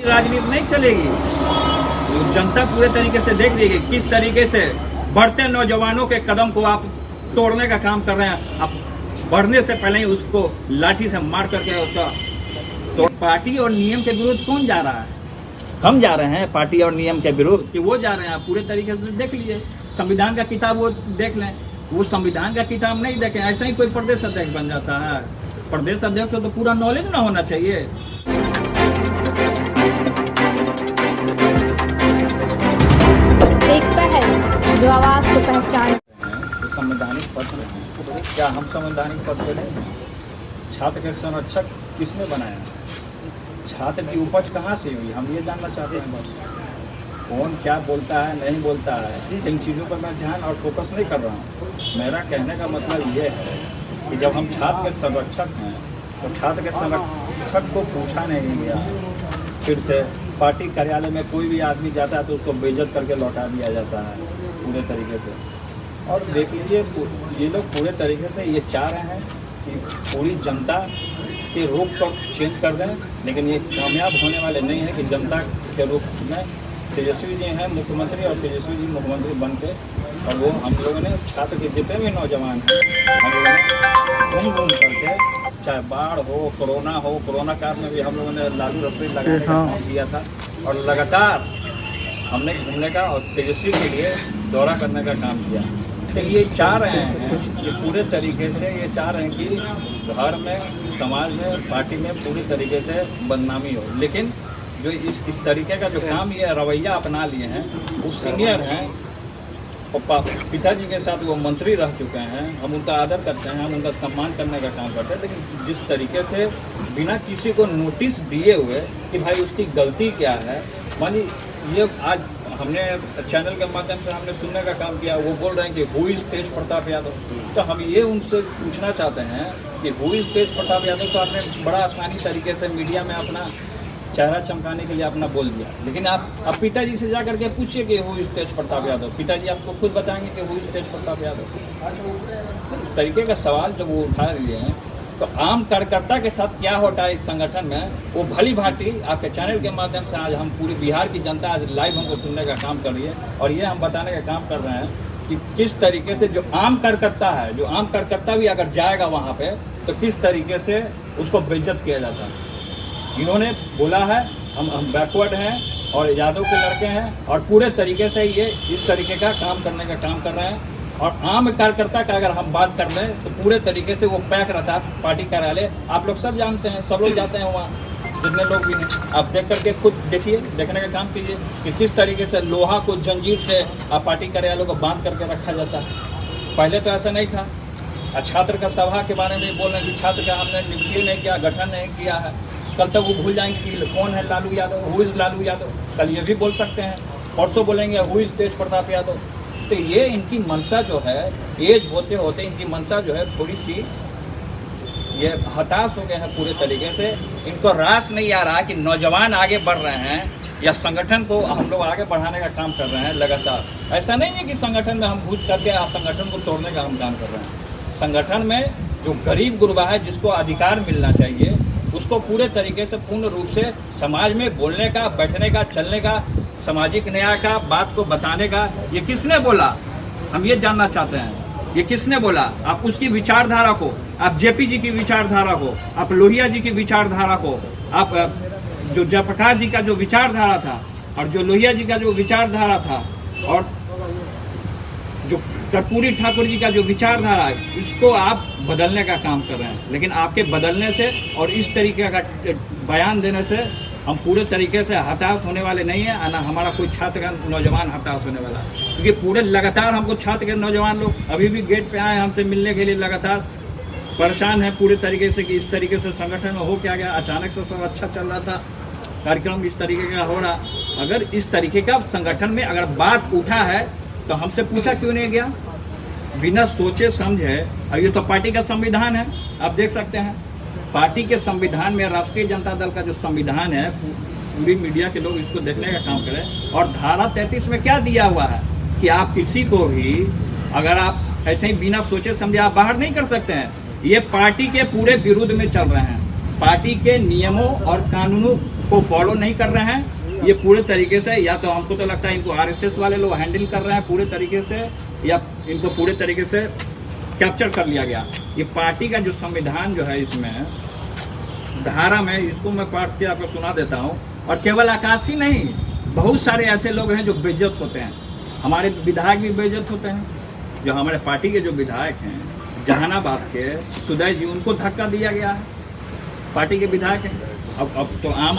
राजनीति नहीं चलेगी। जनता पूरे तरीके से देख रही है किस तरीके से बढ़ते नौजवानों के कदम को आप तोड़ने का काम कर रहे हैं। आप बढ़ने से पहले ही उसको लाठी से मार करके उसका तो पार्टी और नियम के विरुद्ध कौन जा रहा है? हम जा रहे हैं पार्टी और नियम के विरुद्ध कि वो जा रहे हैं? आप पूरे तरीके से देख लीजिए, संविधान का किताब वो देख लें। वो संविधान का किताब नहीं देखें, ऐसा ही कोई प्रदेश अध्यक्ष बन जाता है? प्रदेश अध्यक्ष को तो पूरा नॉलेज ना होना चाहिए। एक पहल जो आवाज को पहचान। तो संवैधानिक पद में क्या हम संवैधानिक पद पे नहीं? छात्र के संरक्षक किसने बनाया? छात्र की उपज कहाँ से हुई? हम ये जानना चाहते हैं। बस कौन क्या बोलता है नहीं बोलता है, इन चीज़ों पर मैं ध्यान और फोकस नहीं कर रहा हूँ। मेरा कहने का मतलब ये है कि जब हम छात्र के संरक्षक हैं तो छात्र के संरक्षक को पूछा नहीं गया। फिर से पार्टी कार्यालय में कोई भी आदमी जाता है तो उसको बेइज्जत करके लौटा दिया जाता है पूरे तरीके से। और देख लीजिए ये लोग पूरे तरीके से ये चाह रहे हैं कि पूरी जनता के रूप को चेंज कर दें, लेकिन ये कामयाब होने वाले नहीं है कि जनता के रूप में तेजस्वी जी हैं मुख्यमंत्री और तेजस्वी जी मुख्यमंत्री बन के, और वो हम लोगों ने छात्र के जितने भी नौजवान हैं हम लोगों ने घूम करके, चाहे बाढ़ हो, कोरोना काल में भी हम लोगों ने लालू रसोई लगाने का काम किया था। और लगातार हमने घूमने का और तेजस्वी के लिए दौरा करने का काम किया। तो ये चाह रहे हैं कि पूरे तरीके से ये चाह रहे हैं कि घर में, समाज में, पार्टी में पूरी तरीके से बदनामी हो। लेकिन जो इस तरीके का जो काम ये रवैया अपना लिए हैं, वो सीनियर हैं, पिताजी के साथ वो मंत्री रह चुके हैं, हम उनका आदर करते हैं, हम उनका सम्मान करने का काम करते हैं। लेकिन जिस तरीके से बिना किसी को नोटिस दिए हुए कि भाई उसकी गलती क्या है, मानी ये आज हमने चैनल के माध्यम से हमने सुनने का काम किया, वो बोल रहे हैं कि हु इज़ तेज प्रताप यादव। तो हम ये उनसे पूछना चाहते हैं कि हु इज़ तेज प्रताप यादव, तो आपने बड़ा आसानी तरीके से मीडिया में अपना चेहरा चमकाने के लिए अपना बोल दिया। लेकिन आप पिताजी से जा करके पूछिए कि हु इज़ तेज प्रताप यादव, पिताजी आपको खुद बताएंगे कि हु इज़ तेज प्रताप यादव। इस तरीके का सवाल जब वो उठा लिए हैं तो आम कार्यकर्ता के साथ क्या होता है इस संगठन में, वो भली भांति आपके चैनल के माध्यम से आज हम पूरी बिहार की जनता आज लाइव हमको सुनने का काम कर रही है। और ये हम बताने का काम कर रहे हैं कि किस तरीके से जो आम कार्यकर्ता है, जो आम कार्यकर्ता भी अगर जाएगा वहाँ पे तो किस तरीके से उसको बेइज्जत किया जाता है। इन्होंने बोला है हम बैकवर्ड हैं और यादव के लड़के हैं, और पूरे तरीके से ये इस तरीके का काम करने का काम कर रहे हैं। और आम कार्यकर्ता का अगर हम बात कर लें तो पूरे तरीके से वो पैक रहता है पार्टी कार्यालय। आप लोग सब जानते हैं, सब लोग जाते हैं वहाँ, जितने लोग भी हैं। आप देख करके खुद देखिए, देखने का काम कीजिए कि किस तरीके से लोहा को जंजीर से पार्टी कार्यालय को बांध करके रखा जाता है। पहले तो ऐसा नहीं था। छात्र का सभा के बारे में बोल रहे हैं कि छात्र का हमने नियुक्ति नहीं किया, गठन नहीं किया है। कल तक वो भूल जाएंगे कि कौन है लालू यादव, हु इज़ लालू यादव। कल ये भी बोल सकते हैं, परसों बोलेंगे हु इज़ तेज प्रताप यादव। तो ये इनकी मनसा जो है, एज होते होते इनकी मनसा जो है थोड़ी सी ये हताश हो गए हैं पूरे तरीके से। इनको रास नहीं आ रहा कि नौजवान आगे बढ़ रहे हैं या संगठन को हम लोग आगे बढ़ाने का काम कर रहे हैं लगातार। ऐसा नहीं है कि संगठन में हम घुस करके संगठन को तोड़ने का हम काम कर रहे हैं। संगठन में जो गरीब गुरबा है, जिसको अधिकार मिलना चाहिए, उसको पूरे तरीके से पूर्ण रूप से समाज में बोलने का, बैठने का, चलने का, सामाजिक न्याय का, बात को बताने का, ये किसने बोला? हम ये जानना चाहते हैं, ये किसने बोला? आप उसकी विचारधारा को, आप जेपी जी की विचारधारा को, आप लोहिया जी की विचारधारा को, आप जो जयप्रकाश जी का जो विचारधारा था और जो लोहिया जी का जो विचारधारा था और जो कर्पूरी ठाकुर जी का जो विचारधारा है, इसको आप बदलने का काम कर रहे हैं। लेकिन आपके बदलने से और इस तरीके का बयान देने से हम पूरे तरीके से हताश होने वाले नहीं हैं, ना हमारा कोई छात्र का नौजवान हताश होने वाला है। क्योंकि पूरे लगातार हमको छात्र के नौजवान लोग अभी भी गेट पे आए हमसे मिलने के लिए, लगातार परेशान हैं पूरे तरीके से कि इस तरीके से संगठन में हो क्या गया। अचानक से सब अच्छा चल रहा था, कार्यक्रम इस तरीके का हो रहा। अगर इस तरीके का संगठन में अगर बात उठा है तो हमसे पूछा क्यों नहीं गया? बिना सोचे समझे। अब ये तो पार्टी का संविधान है, आप देख सकते हैं पार्टी के संविधान में, राष्ट्रीय जनता दल का जो संविधान है, पूरी मीडिया के लोग इसको देखने का काम करें। और धारा 33 में क्या दिया हुआ है कि आप किसी को भी अगर आप ऐसे ही बिना सोचे समझे आप बाहर नहीं कर सकते हैं। ये पार्टी के पूरे विरुद्ध में चल रहे हैं, पार्टी के नियमों और कानूनों को फॉलो नहीं कर रहे हैं। ये पूरे तरीके से, या तो हमको तो लगता है इनको आरएसएस वाले लोग हैंडल कर रहे हैं पूरे तरीके से, या इनको पूरे तरीके से कैप्चर कर लिया गया। ये पार्टी का जो संविधान जो है, इसमें धारा में, इसको मैं पढ़ के आपको सुना देता हूँ। और केवल आकाशी नहीं, बहुत सारे ऐसे लोग हैं जो बेइज्जत होते हैं। हमारे विधायक भी बेइज्जत होते हैं। जो हमारे पार्टी के जो विधायक हैं जहानाबाद के सुदय जी, उनको धक्का दिया गया है, पार्टी के विधायक हैं। अब तो आम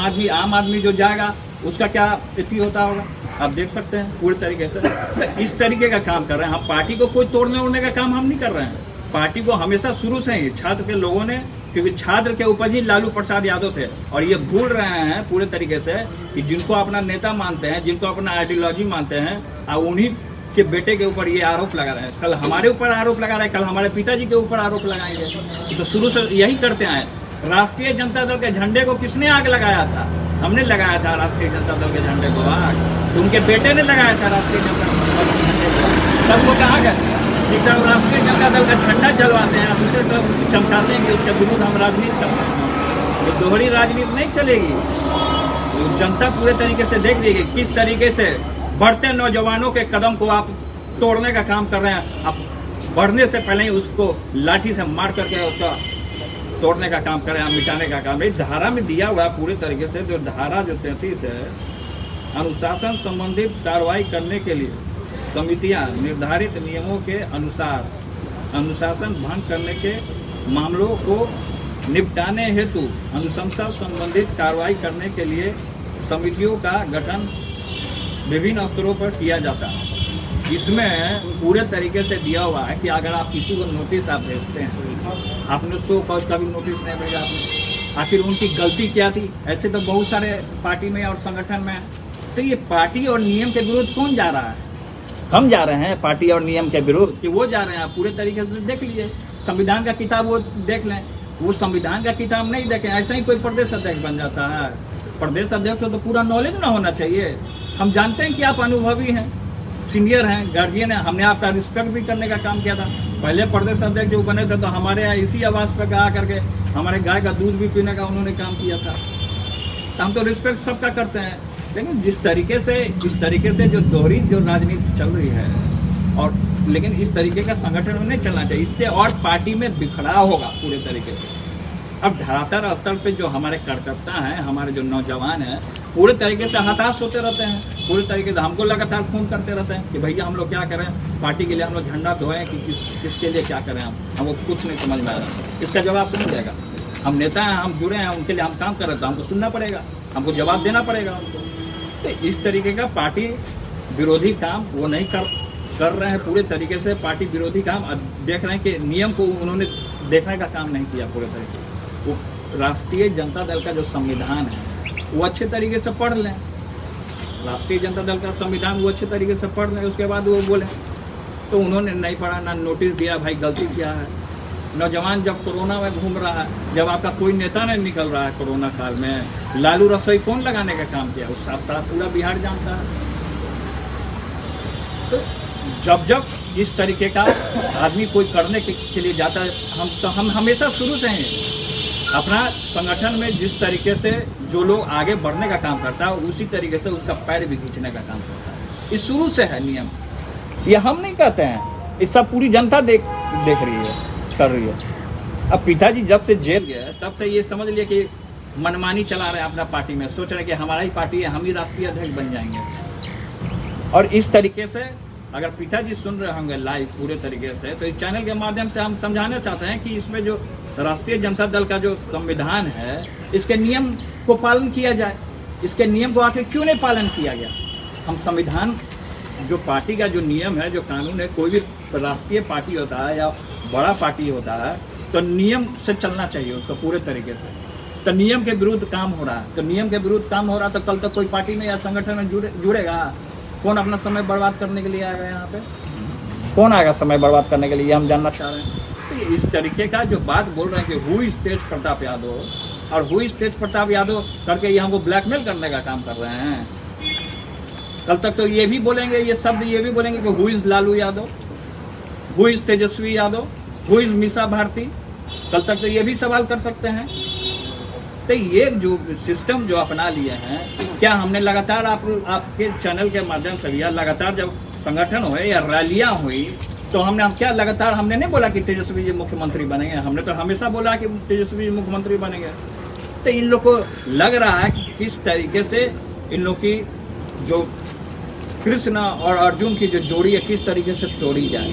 आदमी जो जाएगा उसका क्या स्थिति होता होगा, आप देख सकते हैं पूरे तरीके से। तो इस तरीके का काम कर रहे हैं हम। पार्टी को कोई तोड़ने उड़ने का काम हम नहीं कर रहे हैं। पार्टी को हमेशा शुरू से ही छात्र के लोगों ने, क्योंकि छात्र के ऊपर ही लालू प्रसाद यादव थे, और ये भूल रहे हैं पूरे तरीके से कि जिनको अपना नेता मानते हैं, जिनको अपना आइडियोलॉजी मानते हैं, और उन्हीं के बेटे के ऊपर ये आरोप लगा रहे हैं। कल हमारे ऊपर आरोप लगा रहे हैं, कल हमारे पिताजी के ऊपर आरोप लगाएंगे। तो शुरू से यही करते आए। राष्ट्रीय जनता दल के झंडे को किसने आग लगाया था? हमने लगाया था राष्ट्रीय जनता दल के झंडे को आग। तो उनके बेटे ने लगाया था राष्ट्रीय जनता दल के झंडे को। तब वो कहाँ गए? एक तरफ राष्ट्रीय जनता दल का झंडा जलवाते हैं, दूसरी तरफ चमकाते हैं कि उसके विरुद्ध हम राजनीति करते हैं। ये दोहरी राजनीति नहीं चलेगी। तो जनता पूरे तरीके से देख रही है किस तरीके से बढ़ते नौजवानों के कदम को आप तोड़ने का काम कर रहे हैं। आप बढ़ने से पहले ही उसको लाठी से मार करके उसका तोड़ने का काम करें, मिटाने का काम। इस धारा में दिया हुआ पूरे तरीके से, जो धारा जो 33 है, अनुशासन संबंधित कार्रवाई करने के लिए समितियां निर्धारित नियमों के अनुसार अनुशासन भंग करने के मामलों को निपटाने हेतु अनुशंसा संबंधित कार्रवाई करने के लिए समितियों का गठन विभिन्न स्तरों पर किया जाता है। इसमें पूरे तरीके से दिया हुआ है कि अगर आप किसी को नोटिस आप भेजते हैं, आपने 100 कौज का भी नोटिस नहीं भेजा आपने, आखिर उनकी गलती क्या थी? ऐसे तो बहुत सारे पार्टी में और संगठन में। तो ये पार्टी और नियम के विरुद्ध कौन जा रहा है? हम जा रहे हैं पार्टी और नियम के विरुद्ध, कि वो जा रहे हैं? आप पूरे तरीके से देख लीजिए, संविधान का किताब वो देख लें। वो संविधान का किताब नहीं देखें, ऐसा ही कोई प्रदेश अध्यक्ष बन जाता है? प्रदेश अध्यक्ष को तो पूरा नॉलेज ना होना चाहिए। हम जानते हैं कि आप अनुभवी हैं, सीनियर हैं, गार्जियन हैं। हमने आपका रिस्पेक्ट भी करने का काम किया था। पहले प्रदेश अध्यक्ष जो बने थे तो हमारे यहाँ इसी आवाज़ पर गा करके हमारे गाय का दूध भी पीने का उन्होंने काम किया था। तो हम तो रिस्पेक्ट सबका करते हैं। लेकिन जिस तरीके से जो दोहरी जो राजनीति चल रही है, और लेकिन इस तरीके का संगठन में नहीं चलना चाहिए। इससे और पार्टी में बिखराव होगा पूरे तरीके से। अब धरातल स्तर पे जो हमारे कार्यकर्ता हैं, हमारे जो नौजवान हैं, पूरे तरीके से हताश होते रहते हैं। पूरे तरीके से हमको लगातार फोन करते रहते हैं कि भैया हम लोग क्या करें, पार्टी के लिए हम लोग झंडा धोएं कि किसके लिए क्या करें। हमको कुछ नहीं समझ में आ रहा। इसका जवाब तो नहीं देगा। हम नेता हैं, हम जुड़े हैं, उनके लिए हम काम कर रहे हैं, तो हमको सुनना पड़ेगा, हमको जवाब देना पड़ेगा उनको। तो इस तरीके का पार्टी विरोधी काम वो नहीं कर रहे हैं पूरे तरीके से। पार्टी विरोधी काम देख रहे हैं कि नियम को उन्होंने देखने का काम नहीं किया पूरे तरीके से। वो राष्ट्रीय जनता दल का जो संविधान है वो अच्छे तरीके से पढ़ लें। राष्ट्रीय जनता दल का संविधान वो अच्छे तरीके से पढ़ लें, उसके बाद वो बोलें। तो उन्होंने नहीं पढ़ा, ना नोटिस दिया, भाई गलती क्या है। नौजवान जब कोरोना में घूम रहा है, जब आपका कोई नेता नहीं निकल रहा है कोरोना काल में, लालू रसोई कौन लगाने का काम किया? उस साथ पूरा बिहार जानता है। तो जब इस तरीके का आदमी कोई करने के लिए जाता है, हम हमेशा शुरू से ही अपना संगठन में जिस तरीके से जो लोग आगे बढ़ने का काम करता है, उसी तरीके से उसका पैर भी खींचने का काम करता है। ये शुरू से है नियम, ये हम नहीं कहते हैं, ये सब पूरी जनता देख रही है, कर रही है। अब पिताजी जब से जेल गए तब से ये समझ लिए कि मनमानी चला रहे हैं अपना पार्टी में, सोच रहे कि हमारा ही पार्टी है, हम ही राष्ट्रीय अध्यक्ष बन जाएंगे। और इस तरीके से अगर पिताजी सुन रहे होंगे लाइव पूरे तरीके से, तो इस चैनल के माध्यम से हम समझाना चाहते हैं कि इसमें जो राष्ट्रीय जनता दल का जो संविधान है, इसके नियम को पालन किया जाए। इसके नियम को आखिर क्यों नहीं पालन किया गया? हम संविधान जो पार्टी का जो नियम है, जो कानून है, कोई भी राष्ट्रीय पार्टी होता है या बड़ा पार्टी होता है तो नियम से चलना चाहिए उसको पूरे तरीके से। तो नियम के विरुद्ध काम हो रहा है, तो नियम के विरुद्ध काम हो रहा है तो कल तक कोई पार्टी में या संगठन में जुड़ेगा? कौन अपना समय बर्बाद करने के लिए आएगा यहाँ पे? कौन आएगा समय बर्बाद करने के लिए? हम जानना चाह रहे हैं। तो इस तरीके का जो बात बोल रहे हैं कि हु इज तेज प्रताप यादव, और हु इज तेज प्रताप यादव करके ये हमको ब्लैकमेल करने का काम कर रहे हैं। कल तक तो ये भी बोलेंगे, ये शब्द ये भी बोलेंगे कि who is Lalu Yadav, who is Tejashwi Yadav, who is Misa Bharti. कल तक तो ये भी सवाल कर सकते हैं। तो ये जो सिस्टम जो अपना लिए हैं, क्या हमने लगातार आपके चैनल के माध्यम से या लगातार जब संगठन हुए या रैलियां हुई तो हम क्या लगातार हमने नहीं बोला कि तेजस्वी जी मुख्यमंत्री बनेंगे? हमने तो हमेशा बोला कि तेजस्वी जी मुख्यमंत्री बनेंगे। तो इन लोग को लग रहा है कि किस तरीके से इन लोग की जो कृष्ण और अर्जुन की जो जोड़ी है किस तरीके से तोड़ी जाए।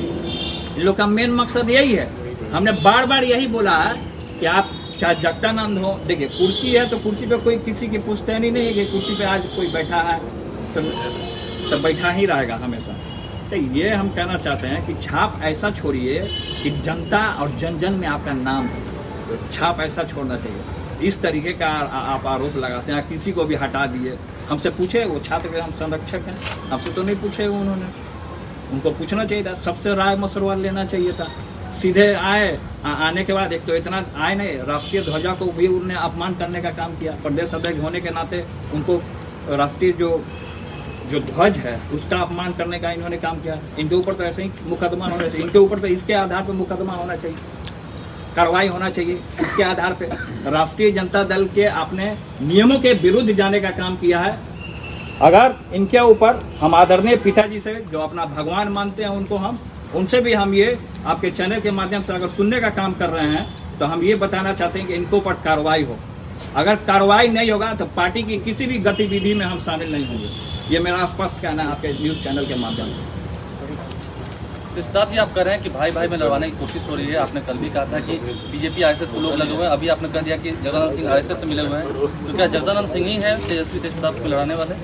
इन लोग का मेन मकसद यही है। हमने बार बार यही बोला है कि आप चाहे जगदानंद हो, देखिए कुर्सी है तो कुर्सी पे कोई किसी की पुश्तैनी नहीं है कि कुर्सी पे आज कोई बैठा है तो बैठा ही रहेगा हमेशा। तो ये हम कहना चाहते हैं कि छाप ऐसा छोड़िए कि जनता और जन जन में आपका नाम है, छाप ऐसा छोड़ना चाहिए। इस तरीके का आप आरोप लगाते हैं, किसी को भी हटा दिए। हमसे पूछे, वो छात्र के हम संरक्षक हैं, हमसे तो नहीं पूछे उन्होंने, उनको पूछना चाहिए था, सबसे राय मशवरा लेना चाहिए था। सीधे आने के बाद एक तो इतना आए नहीं, राष्ट्रीय ध्वजा को भी उन्होंने अपमान करने का काम किया। प्रदेश अध्यक्ष होने के नाते उनको राष्ट्रीय जो ध्वज है उसका अपमान करने का इन्होंने काम किया। इनके ऊपर तो ऐसे ही मुकदमा होना चाहिए, इनके ऊपर तो इसके आधार पर मुकदमा होना चाहिए, कार्रवाई होना चाहिए इसके आधार पे। राष्ट्रीय जनता दल के अपने नियमों के विरुद्ध जाने का काम किया है। अगर इनके ऊपर हम आदरणीय पिताजी से जो अपना भगवान मानते हैं उनसे भी हम ये आपके चैनल के माध्यम से अगर सुनने का काम कर रहे हैं तो हम ये बताना चाहते हैं कि इनके ऊपर कार्रवाई हो। अगर कार्रवाई नहीं होगा तो पार्टी की किसी भी गतिविधि में हम शामिल नहीं होंगे। ये मेरा स्पष्ट कहना है आपके न्यूज़ चैनल के माध्यम से। सिद्धार्थ जी, आप कह रहे हैं कि भाई भाई में लड़वाने की कोशिश हो रही है। आपने कल भी कहा था कि बीजेपी आरएसएस को लोग लगे हुए हैं, अभी आपने कह दिया कि जगदानंद सिंह आरएसएस से मिले हुए हैं, तो क्या जगदानंद सिंह ही है तेजस्वी तेजप्रताप को लड़ाने वाले?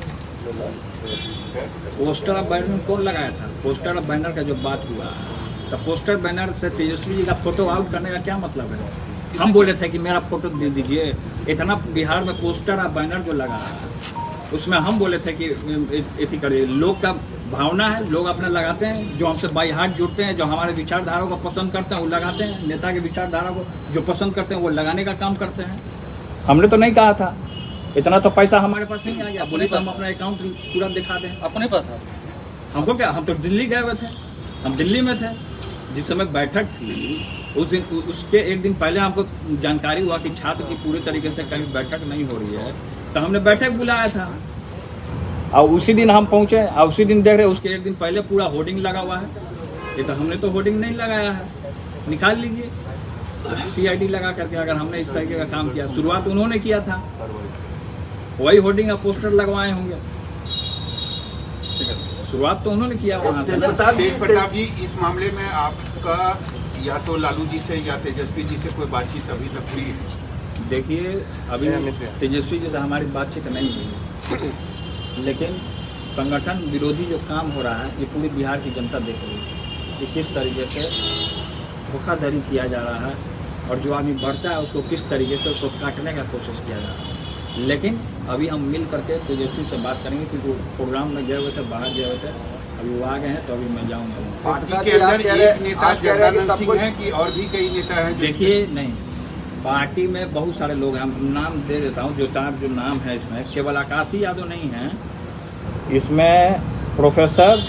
पोस्टर ऑफ बैनर कौन लगाया था? पोस्टर ऑफ बैनर का जो बात हुआ तो पोस्टर बैनर से तेजस्वी जी का फोटो आउट करने का क्या मतलब है? हम बोले थे कि मेरा फोटो दे दीजिए। इतना बिहार में पोस्टर ऑफ बैनर जो लगा उसमें हम बोले थे कि ऐसी करिए। लोग का भावना है, लोग अपने लगाते हैं, जो हमसे बाई हाथ जुड़ते हैं, जो हमारे विचारधारा को पसंद करते हैं वो लगाते हैं। नेता के विचारधारा को जो पसंद करते हैं वो लगाने का काम करते हैं। हमने तो नहीं कहा था, इतना तो पैसा हमारे पास नहीं आ गया। बोले तो हम अपना अकाउंट पूरा दिखा दें। अपने पास था? हमको क्या, हम तो दिल्ली गए हुए थे, हम दिल्ली में थे जिस समय बैठक थी। उस दिन उसके एक दिन पहले हमको जानकारी हुआ कि छात्र की पूरी तरीके से कहीं बैठक नहीं हो रही है, तो हमने बैठक बुलाया था और उसी दिन हम पहुंचे और उसी दिन देख रहे उसके एक दिन पहले पूरा होर्डिंग लगा हुआ है। ये तो हमने तो होर्डिंग नहीं लगाया है, निकाल लीजिए CID लगा करके। अगर हमने इस तरीके का काम किया, शुरुआत उन्होंने किया था, वही होर्डिंग और पोस्टर लगवाए होंगे, शुरुआत तो उन्होंने किया वहाँ से। तेज प्रताप जी, इस मामले में आपका या तो लालू जी से या तेजस्वी जी से कोई बातचीत अभी तक हुई है? देखिए, अभी तेजस्वी जी से हमारी बातचीत नहीं हुई, लेकिन संगठन विरोधी जो काम हो रहा है ये पूरी बिहार की जनता देख रही है कि किस तरीके से धोखाधड़ी किया जा रहा है और जो आदमी बढ़ता है उसको किस तरीके से उसको काटने का कोशिश किया जा रहा है। लेकिन अभी हम मिल करके तेजस्वी से बात करेंगे क्योंकि वो प्रोग्राम में गए हुए थे, बाहर गए हुए थे, अभी वो आ गए हैं तो अभी मैं जाऊँगा। पार्टी के अंदर एक नेता जगदानंद सिंह है कि और भी कई नेता हैं? देखिए, नहीं, पार्टी में बहुत सारे लोग हैं, हम नाम दे देता हूँ। जो नाम है इसमें केवल आकाशी यादव नहीं है, इसमें प्रोफेसर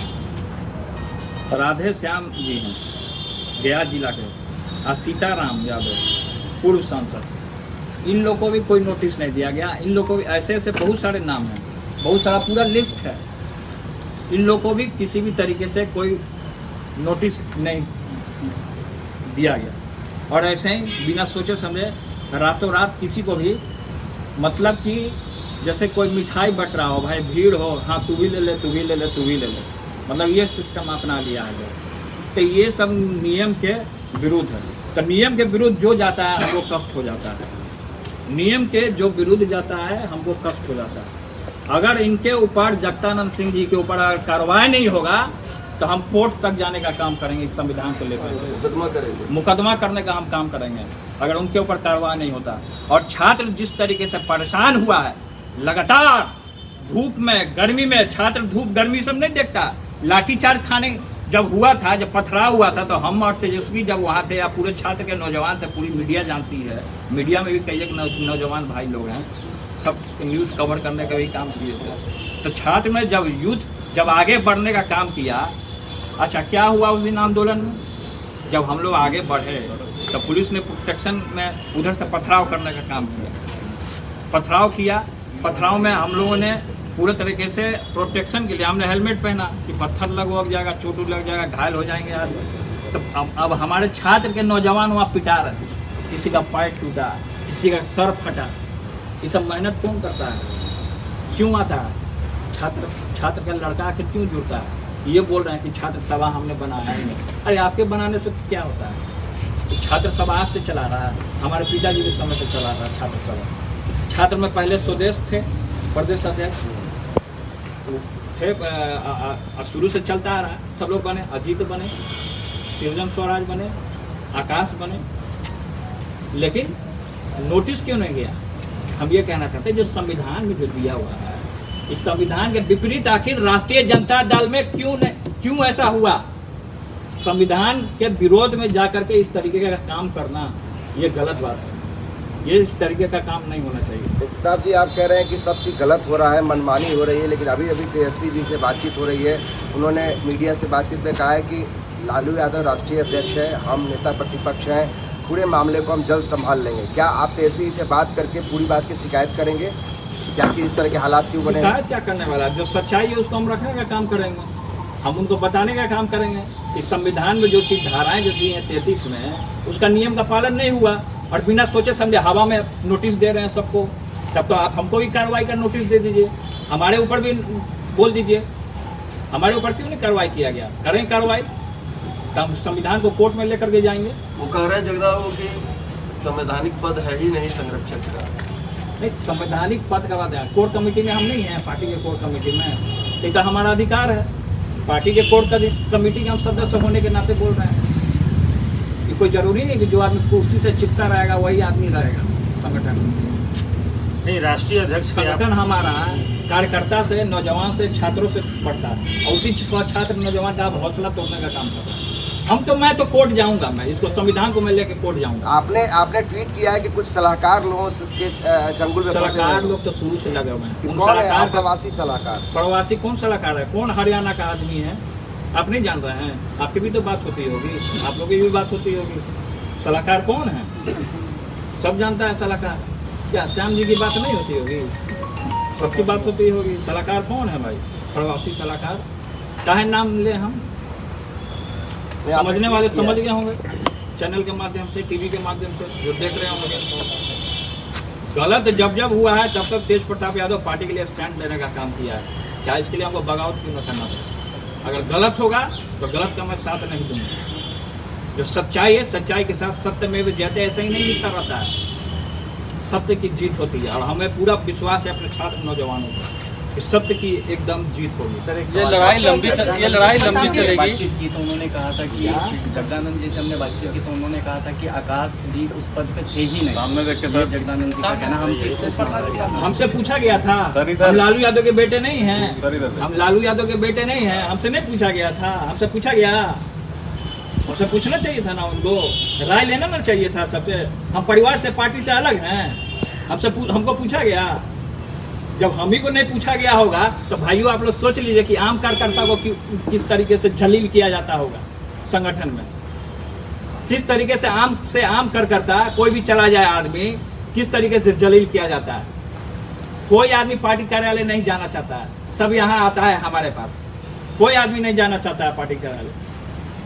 राधे श्याम जी हैं गया जिला के, और सीताराम यादव पूर्व सांसद। इन लोगों को भी कोई नोटिस नहीं दिया गया। इन लोगों को भी ऐसे बहुत सारे नाम हैं, बहुत सारा पूरा लिस्ट है। इन लोगों को भी किसी भी तरीके से कोई नोटिस नहीं दिया गया और ऐसे ही बिना सोचे समझे रातों रात किसी को भी, मतलब कि जैसे कोई मिठाई बट रहा हो, भाई भीड़ हो, हाँ तू भी ले ले, तू भी ले ले, तू भी ले ले, मतलब ये सिस्टम अपना लिया है। तो ये सब नियम के विरुद्ध है। तो नियम के विरुद्ध जो जाता है हमको कष्ट हो जाता है, नियम के जो विरुद्ध जाता है हमको कष्ट हो जाता है। अगर इनके ऊपर जगदानंद सिंह जी के ऊपर अगर कार्रवाई नहीं होगा तो हम कोर्ट तक जाने का काम करेंगे, इस संविधान को लेकर मुकदमा करने का हम काम करेंगे अगर उनके ऊपर कार्रवाई नहीं होता। और छात्र जिस तरीके से परेशान हुआ है, लगातार धूप में गर्मी में, छात्र धूप गर्मी सब नहीं देखता, लाठीचार्ज खाने जब हुआ था, जब पथराव हुआ था, तो हम और तेजस्वी जब वहाँ थे या पूरे छात्र के नौजवान थे, पूरी मीडिया जानती है, मीडिया में भी कई एक नौजवान भाई लोग हैं, सब न्यूज़ कवर करने का भी काम किए थे। तो छात्र में जब यूथ जब आगे बढ़ने का काम किया, अच्छा क्या हुआ उस दिन आंदोलन में? जब हम लोग आगे बढ़े तो पुलिस ने प्रोटेक्शन में उधर से पथराव करने का काम किया। पथराव किया। पथराव में हम लोगों ने पूरे तरीके से प्रोटेक्शन के लिए हमने हेलमेट पहना कि पत्थर लग जाएगा, चोट लग जाएगा, घायल हो जाएंगे आदमी। तो अब हमारे छात्र के नौजवान वहाँ पिटा रहे थे, किसी का पैर टूटा, किसी का सर फटा। ये सब मेहनत कौन करता है, क्यों आता है? छात्र का लड़का आखिर क्यों जुड़ता है? ये बोल रहे हैं कि छात्र सभा हमने बनाया ही नहीं। अरे आपके बनाने से क्या होता है? तो छात्र सभा आज से चला रहा है, हमारे पिताजी के समय से चला रहा है छात्र सभा। छात्र में पहले स्वदेश थे, प्रदेश अध्यक्ष थे, शुरू से चलता आ रहा है। सब लोग बने, अजीत बने, सृजन स्वराज बने, आकाश बने, लेकिन नोटिस क्यों नहीं गया? हम ये कहना चाहते हैं जो संविधान में जो दिया हुआ है, इस संविधान के विपरीत आखिर राष्ट्रीय जनता दल में क्यों ऐसा हुआ? संविधान के विरोध में जाकर के इस तरीके का काम करना ये गलत बात है। ये इस तरीके का काम नहीं होना चाहिए। प्रताप जी, आप कह रहे हैं कि सब चीज़ गलत हो रहा है, मनमानी हो रही है, लेकिन अभी तेजस्वी जी से बातचीत हो रही है। उन्होंने मीडिया से बातचीत में कहा है कि लालू यादव राष्ट्रीय अध्यक्ष है, हम नेता प्रतिपक्ष हैं, पूरे मामले को हम जल्द संभाल लेंगे। क्या आप तेजस्वी जी से बात करके पूरी बात की शिकायत करेंगे क्या कि इस तरह के हालात क्यों बने? शिकायत क्या करने वाला, जो सच्चाई है उसको हम रखने का काम करेंगे, हम उनको बताने का काम करेंगे। इस संविधान में जो चीज़ धाराएं जो दी हैं 33 में, उसका नियम का पालन नहीं हुआ और बिना सोचे समझे हवा में नोटिस दे रहे हैं सबको। तब तो आप हमको भी कार्रवाई का नोटिस दे दीजिए, हमारे ऊपर भी बोल दीजिए। हमारे ऊपर क्यों नहीं कार्रवाई किया गया? करें कार्रवाई तो हम संविधान को कोर्ट में लेकर के जाएंगे। वो कह रहे हैं जगदाव कि संवैधानिक पद है ही नहीं संरक्षक का। नहीं, संवैधानिक पद का बात है, कोर कमेटी में हम नहीं हैं, पार्टी के कोर कमेटी में। ये तो हमारा अधिकार है, पार्टी के कोर कमेटी के हम सदस्य होने के नाते बोल रहे हैं। ये कोई जरूरी नहीं कि जो आदमी कुर्सी से चिपका रहेगा वही आदमी रहेगा संगठन में। नहीं, राष्ट्रीय अध्यक्ष संगठन हमारा कार्यकर्ता से, नौजवान से, छात्रों से पड़ता है और उसी छात्र नौजवान का आप हौसला तोड़ने का काम कर रहे हैं। मैं तो कोर्ट जाऊंगा, मैं इसको संविधान को मैं लेके कोर्ट जाऊंगा। आपने ट्वीट किया है कि कुछ सलाहकार लोगों के चंगुल में सलाहकार लोग तो शुरू से लगे हुए हैं। कौन है प्रवासी सलाहकार? प्रवासी कौन सलाहकार है? कौन हरियाणा का आदमी है? आप नहीं जान रहे हैं? आपकी भी तो बात होती होगी, आप लोगों की भी बात होती होगी। सलाहकार कौन है? सब जानता है सलाहकार। क्या श्याम जी की बात नहीं होती होगी? सबकी बात होती होगी। सलाहकार कौन है भाई? प्रवासी सलाहकार। चाहे नाम ले, हम समझने वाले समझ गए होंगे, चैनल के माध्यम से, टीवी के माध्यम से जो देख रहे होंगे। गलत जब हुआ है तब तक तेज प्रताप यादव पार्टी के लिए स्टैंड लेने का काम किया है, चाहे इसके लिए हमको बगावत क्यों न करना पड़े। अगर गलत होगा तो गलत का मैं साथ नहीं दूंगा। जो सच्चाई है, सच्चाई के साथ सत्य में भी जयते, ऐसा ही नहीं लिखता रहता है। सत्य की जीत होती है और हमें पूरा विश्वास है अपने छात्र नौजवानों को कि सत्य की एकदम जीत होगी। सर, ये लड़ाई लंबी चलेगी। बातचीत की तो उन्होंने कहा था कि जगदानंद जी से हमने बातचीत की तो उन्होंने कहा था कि आकाश जी उस पद पे थे ही नहीं। सामने देख के जगदानंद जी का कहना हमसे पूछा गया था। हम लालू यादव के बेटे नहीं हैं, हम लालू यादव के बेटे नहीं हैं। हमसे नहीं पूछा गया था, हमसे पूछा गया, हमसे पूछना चाहिए था ना, उनको राय लेना ना चाहिए था सबसे। हम परिवार से, पार्टी से अलग हैं, हमको पूछा गया। जब हम ही को नहीं पूछा गया होगा तो भाइयों आप लोग सोच लीजिए कि आम कार्यकर्ता को किस तरीके से जलील किया जाता होगा संगठन में। किस तरीके से आम कार्यकर्ता कोई भी चला जाए आदमी, किस तरीके से जलील किया जाता है। कोई आदमी पार्टी कार्यालय नहीं जाना चाहता है, सब यहाँ आता है हमारे पास। कोई आदमी नहीं जाना चाहता है पार्टी कार्यालय।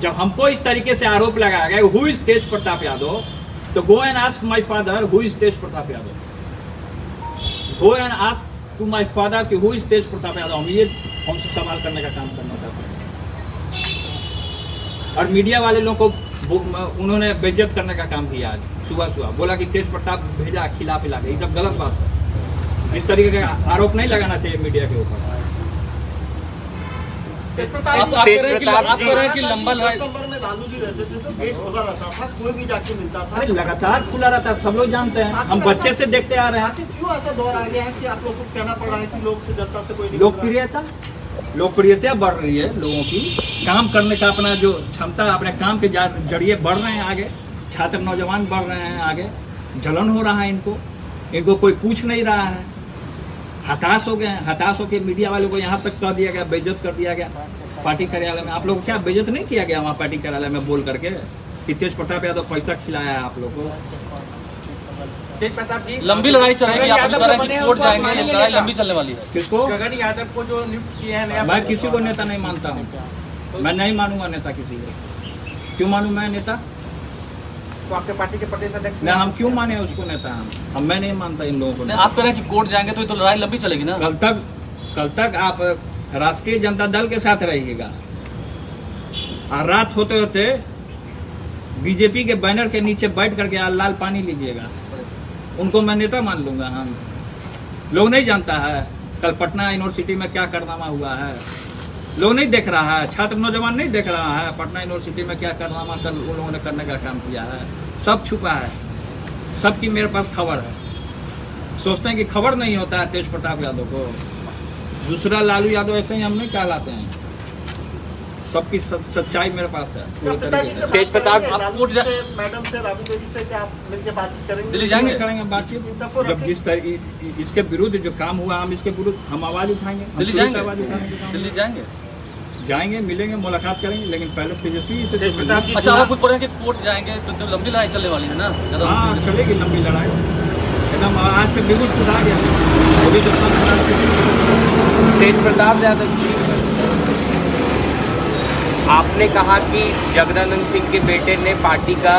जब हमको इस तरीके से आरोप लगाया गया हु इज तेज प्रताप यादव, तो go and ask my father who is Tej Pratap Yadav. Go and ask to my father कि हु इज तेज प्रताप यादव। हम ये हमसे सवाल करने का काम करना चाहते हैं। और मीडिया वाले लोगों को उन्होंने बेइज्जत करने का काम किया। आज सुबह बोला कि तेज प्रताप भेजा खिला पिला के। ये सब गलत बात है। इस तरीके का आरोप नहीं लगाना चाहिए मीडिया के ऊपर। आप कह रहे हैं कि लंबा दिसंबर में लालू जी रहते थे तो गेट खुला रहता था, कोई भी जाके मिलता था। लगातार खुला रहता है, सब लोग जानते हैं, हम बच्चे से देखते आ रहे हैं। आखिर क्यों ऐसा दौर आ गया है कि आप लोगों को कहना पड़ रहा है कि लोग से जनता से कोई लोकप्रियता बढ़ रही है लोगों की। काम करने का अपना जो क्षमता, अपने काम के जरिए बढ़ रहे हैं आगे। छात्र नौजवान बढ़ रहे हैं आगे। जलन हो रहा है इनको कोई पूछ नहीं रहा है। हताश हो गए हैं। हताश होकर मीडिया वालों को यहाँ तक कह दिया गया, बेइज्जत कर दिया गया पार्टी कार्यालय में। आप लोग क्या बेइज्जत नहीं किया गया वहाँ पार्टी कार्यालय में बोल करके कि तेज प्रताप यादव पैसा खिलाया है आप लोग को? तेज प्रताप जी, लंबी लड़ाई चलेगी, आप यादव कह रहे को हैं बने कि और कोर्ट बात जाएंगे, मानेंगे लड़ाई नेता। लंबी चलने वाली है। किसको? गगन यादव को जो नियुक्त किए हैं नया मैं किसी को नेता नहीं मानता हूँ, मैं नहीं मानूंगा नेता किसी को। क्यों मानूं मैं नेता? तो आपके पार्टी के प्रदेश अध्यक्ष मैं हम क्यों माने उसको नेता? हम मैं नहीं मानता इन लोगों को। आप कह रहे हैं कि कोर्ट जाएंगे तो ये तो लड़ाई लंबी चलेगी ना। कल तक आप राष्ट्रीय जनता दल के साथ रहिएगा और रात होते होते बीजेपी के बैनर के नीचे बैठ करके लाल पानी लीजिएगा, उनको मैं नेता मान लूंगा। हम लोग नहीं जानता है कल पटना यूनिवर्सिटी में क्या कारनामा हुआ है, लोग नहीं देख रहा है, छात्र नौजवान नहीं देख रहा है पटना यूनिवर्सिटी में क्या कारनामा कल उन लोगों ने करने का काम किया है। सब छुपा है, सबकी मेरे पास खबर है। सोचते हैं कि खबर नहीं होता है तेज प्रताप यादव को। दूसरा लालू यादव ऐसे ही हम नहीं कहलाते हैं, सबकी सच्चाई मेरे पास है पूरी तरीके से। तेज प्रताप मैडम से राबड़ी देवी से क्या आप मिलकर बातचीत करेंगे? दिल्ली जाएंगे? करेंगे बातचीत, जब जिस तरह इसके विरुद्ध जो काम हुआ हम इसके विरुद्ध हम आवाज उठाएंगे। दिल्ली जाएंगे? दिल्ली जाएंगे, जाएंगे, मिलेंगे, मुलाकात करेंगे, लेकिन पहले तेजस्वी से तो मिलेंगे। अच्छा, आप बोल रहे हैं कि कोर्ट जाएंगे तो लंबी लड़ाई चलने वाली है ना? हाँ, चलेगी लंबी लड़ाई एकदम। आज से बिल्कुल खुद आ गया अभी तो तेज प्रताप यादव जी, आपने कहा कि जगदानंद सिंह के बेटे ने पार्टी का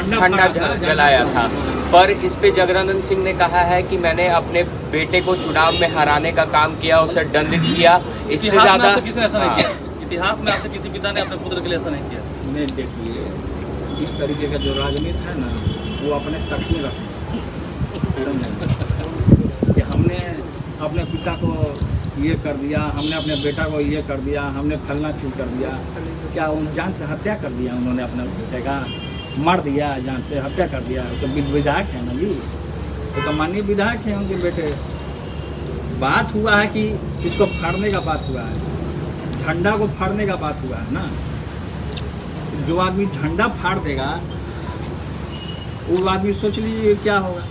झंडा जलाया था, पर इस पे जगदानंद सिंह ने कहा है कि मैंने अपने बेटे को चुनाव में हराने का काम किया, उसे दंडित किया। इससे ज्यादा किसी ने ऐसा नहीं किया। इतिहास में आपसे किसी पिता ने अपने पुत्र के लिए ऐसा नहीं किया। नहीं, देखिए इस तरीके का जो राजनीति है ना वो अपने तक में रखना कि हमने अपने पिता को ये कर दिया, हमने अपने बेटा को ये कर दिया, हमने फलना चीज कर दिया। क्या उन जान से हत्या कर दिया उन्होंने, अपने बेटे का मार दिया, जान से हत्या कर दिया। तो विधायक है ना जी, तो माननीय विधायक है उनके बेटे। बात हुआ है कि इसको फाड़ने का बात हुआ है, झंडा को फाड़ने का बात हुआ है ना। जो आदमी झंडा फाड़ देगा वो आदमी सोच लीजिए क्या होगा।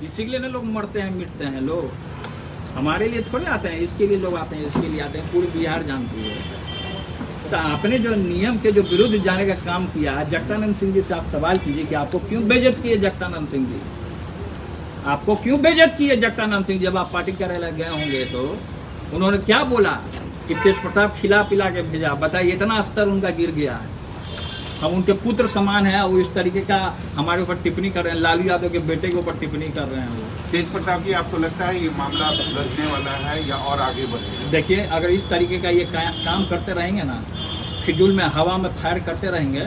इसी के लिए ना लोग मरते हैं, मिटते हैं लोग। हमारे लिए थोड़े आते हैं, इसके लिए लोग आते हैं, इसके लिए आते हैं, पूरी बिहार जानती है। तो आपने जो नियम के जो विरुद्ध जाने का काम किया, जगदानंद सिंह जी से आप सवाल कीजिए कि आपको क्यों बेइज्जत किए जगदानंद सिंह जी, आपको क्यों बेइज्जत किए जगदानंद सिंह? जब आप पार्टी कार्यालय गए होंगे तो उन्होंने क्या बोला कि तेज प्रताप खिला पिला के भेजा। बताइए, इतना स्तर उनका गिर गया है। हम उनके पुत्र समान है, वो इस तरीके का हमारे ऊपर टिप्पणी कर रहे हैं, लालू यादव के बेटे के ऊपर टिप्पणी कर रहे हैं वो। तेज प्रताप जी, आपको लगता है ये मामला सुलझने वाला है या और आगे बढ़ेगा? देखिए, अगर इस तरीके का ये काम करते रहेंगे ना, फिजूल में हवा में फायर करते रहेंगे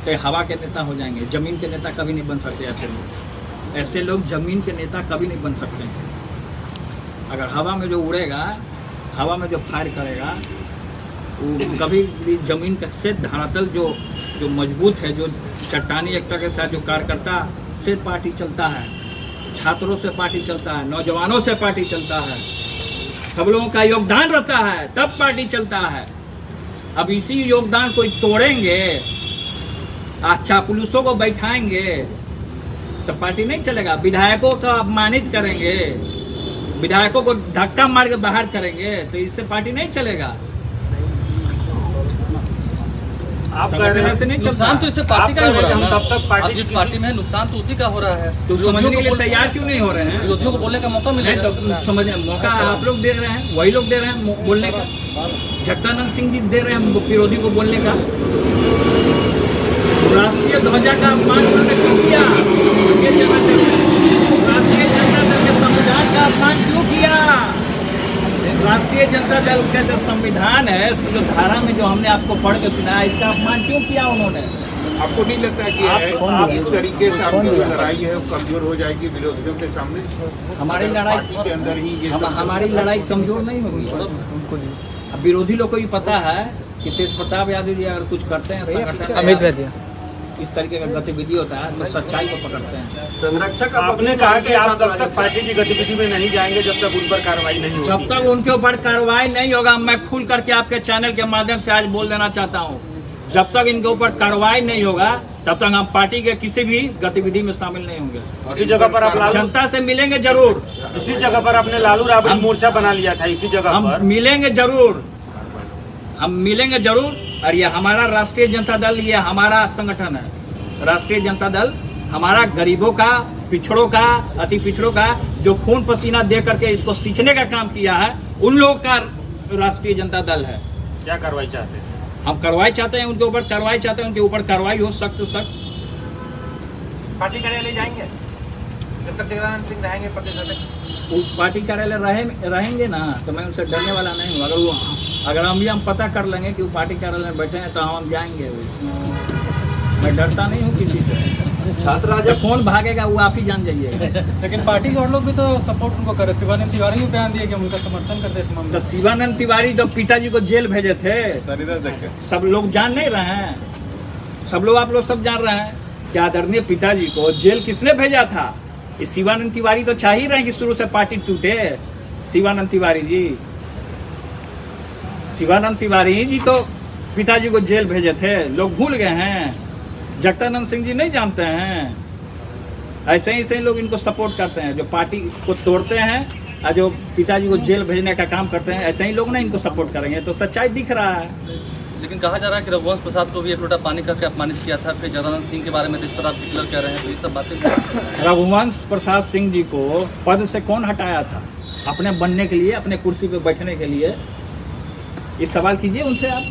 तो हवा के नेता हो जाएंगे। जमीन के नेता कभी नहीं बन सकते ऐसे लोग। ऐसे लोग जमीन के नेता कभी नहीं बन सकते हैं। अगर हवा में जो उड़ेगा, हवा में जो फायर करेगा, वो कभी भी जमीन से धरातल जो मजबूत है, जो चट्टानी एकता के साथ जो कार्यकर्ता से पार्टी चलता है, छात्रों से पार्टी चलता है, नौजवानों से पार्टी चलता है, सब लोगों का योगदान रहता है, तब पार्टी चलता है। अब इसी योगदान को तोड़ेंगे, चापलूसों को बैठाएंगे तो पार्टी नहीं चलेगा। विधायकों को अपमानित करेंगे, विधायकों को धक्का मार के बाहर करेंगे तो इससे पार्टी नहीं चलेगा। आप कह रहे हैं नुकसान तो इससे पार्टी का ही हो रहा है। तब तक पार्टी जिस पार्टी में है, नुकसान तो उसी का हो रहा है। तो समझने के लिए तैयार क्यों नहीं हो रहे हैं? विरोधियों को बोलने का मौका मिलेगा तो समझने मौका आप लोग दे रहे हैं, वही लोग दे रहे हैं बोलने का। जगदानंद सिंह जी दे रहे हैं विरोधी को बोलने का। राष्ट्रीय ध्वजा का अपमान उन्होंने क्यों किया? राष्ट्रीय जनता दल के संविधान का अपमान क्यों किया? राष्ट्रीय जनता दल का जो संविधान है, उसमें जो धारा में जो हमने आपको पढ़ के सुनाया, इसका अपमान क्यों किया उन्होंने? आपको नहीं लगता है कि इस तरीके से आपकी जो लड़ाई है वो कमजोर हो जाएगी विरोधियों के सामने? हमारी लड़ाई पार्टी के अंदर ही ये सब हमारी लड़ाई कमजोर नहीं होगी। अब विरोधी लोग को भी पता है कि तेज प्रताप यादव जी अगर कुछ करते हैं, संगठन इस तरीके का गतिविधि होता है तो सच्चाई को पकड़ते हैं। संरक्षक आपने कहा कि आप तब तक पार्टी की गतिविधि में नहीं जाएंगे जब तक उन पर कार्रवाई नहीं होगी। जब तक उनके ऊपर कार्रवाई नहीं होगा, मैं खुल करके आपके चैनल के माध्यम से आज बोल देना चाहता हूँ, जब तक इनके ऊपर कार्रवाई नहीं होगा तब तक हम पार्टी के किसी भी गतिविधि में शामिल नहीं होंगे। इसी जगह पर आप जनता से मिलेंगे जरूर। इसी जगह पर आपने लालू राबड़ी मोर्चा बना लिया था, इसी जगह हम पर मिलेंगे जरूर, हम मिलेंगे जरूर। और ये हमारा राष्ट्रीय जनता दल, ये हमारा संगठन है। राष्ट्रीय जनता दल हमारा गरीबों का पिछड़ों का, अति पिछड़ों का जो खून पसीना दे करके इसको सींचने का काम किया है, उन लोगों का राष्ट्रीय जनता दल है। क्या कार्रवाई चाहते हैं? हम कार्रवाई चाहते हैं, उनके ऊपर कार्रवाई चाहते हैं, उनके ऊपर कार्रवाई हो सख्त सख्त। पार्टी कार्यालय जाएंगे जब तक जगदानंद सिंह रहेंगे प्रदेश अध्यक्ष? वो पार्टी कार्यालय रहेंगे ना, तो मैं उनसे डरने वाला नहीं हूँ। अगर हम पता कर लेंगे कि वो पार्टी कार्यालय में बैठे हैं तो हम जाएंगे। मैं डरता नहीं हूँ किसी से। छात्र तो कौन भागेगा वो आप ही जान जाइए। लेकिन पार्टी के और लोग भी तो सपोर्ट उनको करे। शिवानंद तिवारी भी बयान दिए कि हम उनका समर्थन करते हैं। तो शिवानंद तिवारी तो पिताजी को जेल भेजे थे, सब लोग जान नहीं रहे हैं? सब लोग, आप लोग सब जान रहे हैं कि आदरणीय पिताजी को जेल किसने भेजा था? इस शिवानंद तिवारी तो चाह ही रहे हैं कि शुरू से पार्टी टूटे। शिवानंद तिवारी जी तो पिताजी को जेल भेजे थे, लोग भूल गए हैं। जगदानंद सिंह जी नहीं जानते हैं? ऐसे ही लोग इनको सपोर्ट करते हैं, जो पार्टी को तोड़ते हैं और जो पिताजी को जेल भेजने का काम करते हैं, ऐसे ही लोग ना इनको सपोर्ट करेंगे। तो सच्चाई दिख रहा है। लेकिन कहा जा रहा है कि रघुवंश प्रसाद को भी एक लोटा पानी करके अपमानित किया था, फिर जगदानंद सिंह के बारे में तेज प्रताप डिक्लेयर कह रहे हैं, तो ये सब बातें। रघुवंश प्रसाद सिंह जी को पद से कौन हटाया था? अपने बनने के लिए, अपने कुर्सी पे बैठने के लिए? इस सवाल कीजिए उनसे आप।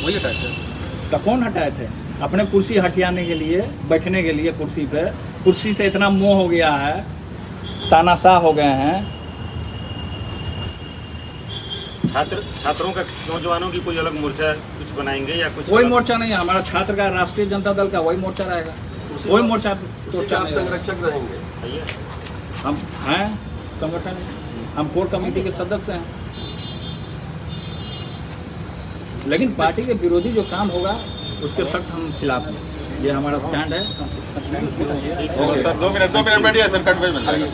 वही हटाए थे? तो कौन हटाए थे? अपने कुर्सी हटियाने के लिए, बैठने के लिए कुर्सी पे। कुर्सी से इतना मोह हो गया है, तानाशाह हो गए हैं। छात्रों का, नौजवानों की कोई अलग मोर्चा कुछ बनाएंगे या कुछ? कोई मोर्चा नहीं है हमारा। छात्र का, राष्ट्रीय जनता दल का वही मोर्चा रहेगा। कोई मोर्चा आप संरक्षक रहेंगे? हम हैं संगठन, हम कोर कमेटी के सदस्य हैं। लेकिन पार्टी के विरोधी जो काम होगा उसके सख्त हम खिलाफ हैं। ये हमारा स्टैंड है। सर 2 मिनट बैठिए सर, कट बन जाएगा।